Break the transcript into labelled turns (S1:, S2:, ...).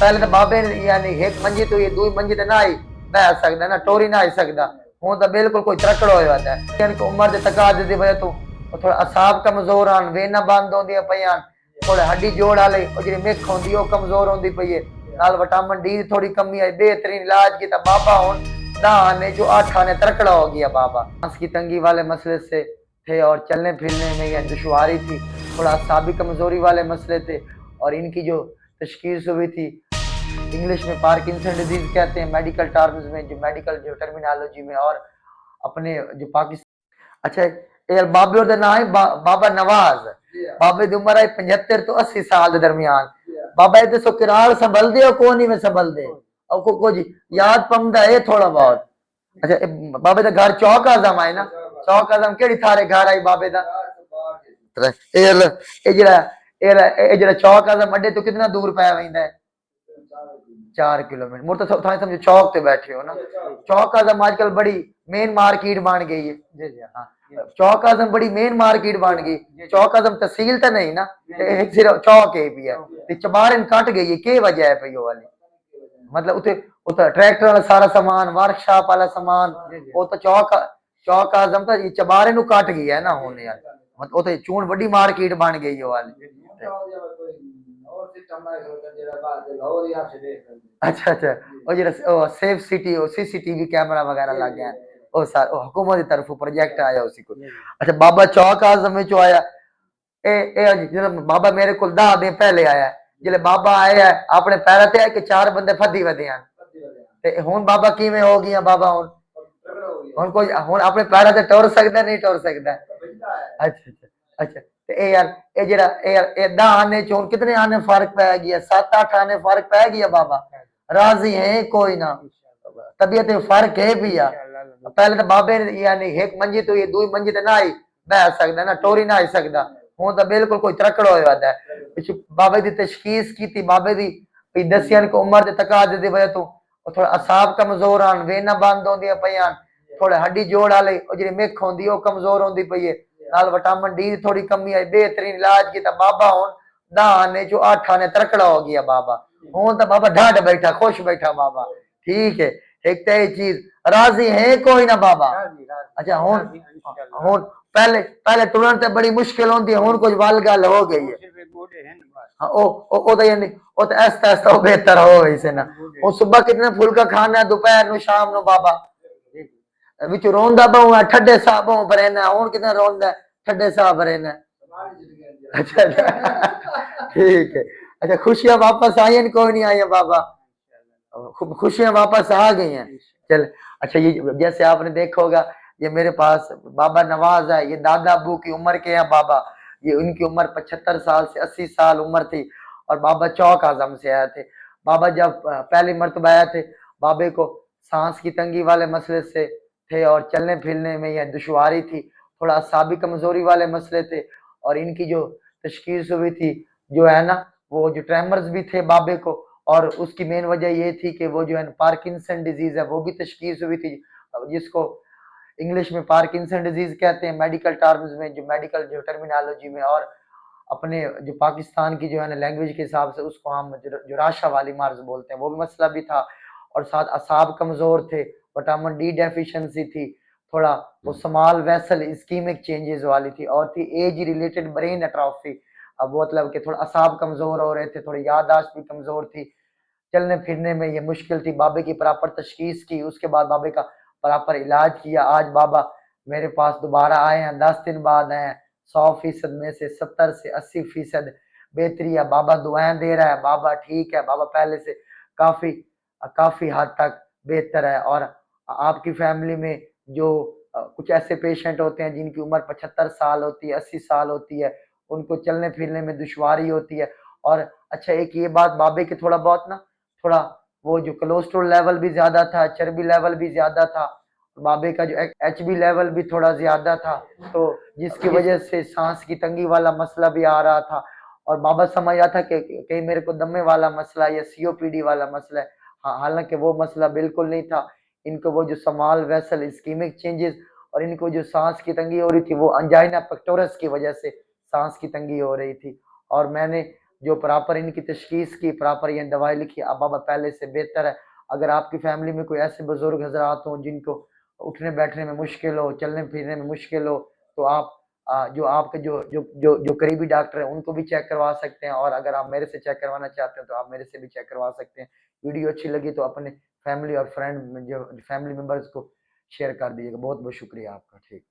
S1: पहले तो बाबे यानी एक मंजी तो ये दो मंजी तो ना ही बह सकदा ना टोरी ना आई सकदा हूं तो बिल्कुल कोई त्रकड़ हो जाता है इनको उम्र के तकाजे दी वजह तो थोड़ा असाब कमजोर आन वेना बंद होंदियां पईयां थोड़े हड्डी जोड़ वाले जी मिख होंदी ओ कमजोर होंदी पई है नाल विटामिन डी की थोड़ी कमी आई बेहतरीन इलाज किया बाबा हुन दाने जो 8 आने त्रकड़ा हो गया बाबा सांस की तंगी वाले मसले से थे और चलने फिरने में यह दुश्वारी थी थोड़ा असाबी कमजोरी वाले मसले थे और इनकी जो तशखीस हुई थी इंग्लिश में पार्किंसन डिजीज कहते हैं मेडिकल टर्म्स में जो मेडिकल जो टर्मिनोलॉजी में और अपने जो पाकिस्तान अच्छा यार बाबे का नाम है बाबा नवाज बाबे की उम्र है 75 तो 80 साल के दरमियान बाबा ये दसो किराड़ संभल दे और कौन ही में संभल दे और कुछ याद पमदा है थोड़ा बहुत अच्छा बाबे का घर चौक आजम है ना चौक आजम केड़ी थारे घर आई बाबे का ये जरा चौक आजम अड्डे तो कितना दूर पै वैंदा है 4 किलोमीटर मुझ तो समझो चौक पे बैठे हो ना चौक आजम आजकल बड़ी मेन मार्केट बन गई है जी जी हाँ चौक आजम बड़ी मेन मार्केट बन गई चौक आजम तहसील तो नहीं ना एक सिर्फ चौक है भी है चबारन कट गई है के वजह है पई वाली मतलब उते उते ट्रैक्टर वाला सारा सामान वर्कशॉप वाला सामान वो तो चौक आजम तो चबारे नु कट गया है ना होने यार मतलब उते चून बड़ी मार्केट बन गई है वाली अच्छा अच्छा और जरा सेफ सिटी और सीसीटीवी कैमरा वगैरह लग गया ओ सर ओ हुकूमत की तरफ प्रोजेक्ट आया उसी को अच्छा बाबा चौक आजम में जो आया ए बाबा मेरे को 10 दिन पहले आया जिले बाबा आया अपने पैर ते कि 4 बंदे फदी वदे हैं ते हुन बाबा किवें हो गया बाबा हुन कोई हुन अपने पैर ते टुर सकदा नहीं टुर सकदा अच्छा अच्छा अच्छा ए यार ए जरा ए यार ए 10 आने चों कितने आने फर्क पै गया 7-8 आने फर्क पै गया बाबा राजी है कोई ना तबीयत में फर्क है भी यार पहले तो बाबे यानी एक मंजी तो ये दो मंजी तो ना ही बह सकदा ना टोरी ना आई सकदा हूं तो बिल्कुल कोई त्रकड़ हो जाता है बाबे की तशखीस की थी बाबे की दसियन को उम्र के तकाजे दी वजह तो थोड़ा असाब कमजोर आन वेना बंद होंदियां पईयां थोड़े हड्डी जोड़ वाले जी मिख होंदी ओ कमजोर होंदी पई है नाल विटामिन डी थोड़ी कमी आई बेहतरीन इलाज किया बाबा हुन 10 आने जो 8 आने त्रकड़ा हो गया बाबा हुन तो बाबा ढाड बैठा खुश बैठा बाबा ठीक है एक तो ये चीज राजी है कोई ना बाबा अच्छा हुन हुन पहले पहले तुरंत तो बड़ी मुश्किल होती है हुन कुछ वाल गल हो गई है हाँ ओ तो यानी ओ तो ऐसा ऐसा बेहतर हो गई से ना वो सुबह कितने फुल्का खाना है दोपहर नु शाम नु बाबा विच रोंदा बहु ठड्डे सा बहु बरेना हुन कितना रोंदा ठड्डे सा बरेना अच्छा अच्छा ठीक है अच्छा खुशियां वापस आई हैं कोई नहीं आई है बाबा खुशियां वापस आ गई हैं चल अच्छा ये जैसे आपने देखा होगा ये मेरे पास बाबा नवाज है ये दादा अबू की उम्र के हैं बाबा ये उनकी उम्र 75 साल से 80 साल उम्र थी और बाबा चौक आजम से आए थे बाबा जब पहली मरतबा आए थे बाबे को सांस की तंगी वाले मसले से थे और चलने फिरने में यह दुश्वारी थी थोड़ा असाबी कमजोरी वाले मसले थे और इनकी जो तशखीस हुई थी जो है ना वो जो ट्रेमर्स भी थे बाबे को और उसकी मेन वजह ये थी कि वो जो है पार्किंसन डिजीज है वो भी तशखीस हुई थी जिसको इंग्लिश में पार्किंसन डिजीज कहते हैं मेडिकल टर्म्स में जो मेडिकल जो टर्मिनोलॉजी में और अपने जो पाकिस्तान की जो है ना लैंग्वेज के हिसाब से उसको हम जो राशा वाली मर्ज बोलते हैं वो भी मसला भी था और साथ असाब कमजोर थे विटामिन डी डेफिशिएंसी थी थोड़ा वो स्मॉल वेसल इस्कीमिक चेंजेस वाली थी और थी एज रिलेटेड ब्रेन एट्रोफी अब मतलब कि थोड़ा असाब कमजोर हो रहे थे थोड़ी याददाश्त भी कमजोर थी चलने फिरने में ये मुश्किल थी बाबे की प्रॉपर तशखीस की उसके बाद बाबे का प्रॉपर इलाज किया आज बाबा मेरे पास दोबारा आए हैं 10 दिन बाद आए हैं 100% में से 70 से 80% बेहतरी है बाबा दुआएं दे रहा है बाबा ठीक है बाबा पहले से काफी काफी हद तक बेहतर है और आपकी फैमिली में जो कुछ ऐसे पेशेंट होते हैं जिनकी उम्र 75 साल होती है 80 साल होती है उनको चलने फिरने में दुश्वारी होती है और अच्छा एक ये बात बाबे की थोड़ा बहुत ना थोड़ा वो जो कोलेस्ट्रॉल लेवल भी ज्यादा था चर्बी लेवल भी ज्यादा था बाबे का जो एचबी लेवल भी थोड़ा ज्यादा था तो जिसकी वजह से सांस की तंगी वाला मसला भी आ रहा था और बाबा समझ रहा था कि कहीं मेरे को दमे वाला मसला या सीओपीडी वाला मसला है हाँ हालांकि वो मसला बिल्कुल नहीं था इनको वो जो स्मॉल वेसल इस्कीमिक चेंजेस और इनको जो सांस की तंगी हो रही थी वो अंजाइना पेक्टोरस की वजह से सांस की तंगी हो रही थी और मैंने जो प्रॉपर इनकी तशखीस की, प्रॉपर ये दवाई लिखी, अब बाबा पहले से बेहतर है। अगर आपकी फैमिली में कोई ऐसे बुजुर्ग हजरात हों जिनको उठने बैठने में मुश्किल हो, चलने फिरने में मुश्किल हो, तो आप जो आपके जो करीबी डॉक्टर है उनको भी चेक करवा सकते हैं, और अगर आप मेरे से चेक करवाना चाहते हो तो आप मेरे से भी चेक करवा सकते हैं। वीडियो अच्छी लगी तो अपने फैमिली और फ्रेंड जो फैमिली मेंबर्स को शेयर कर दीजिएगा। बहुत बहुत शुक्रिया आपका। ठीक।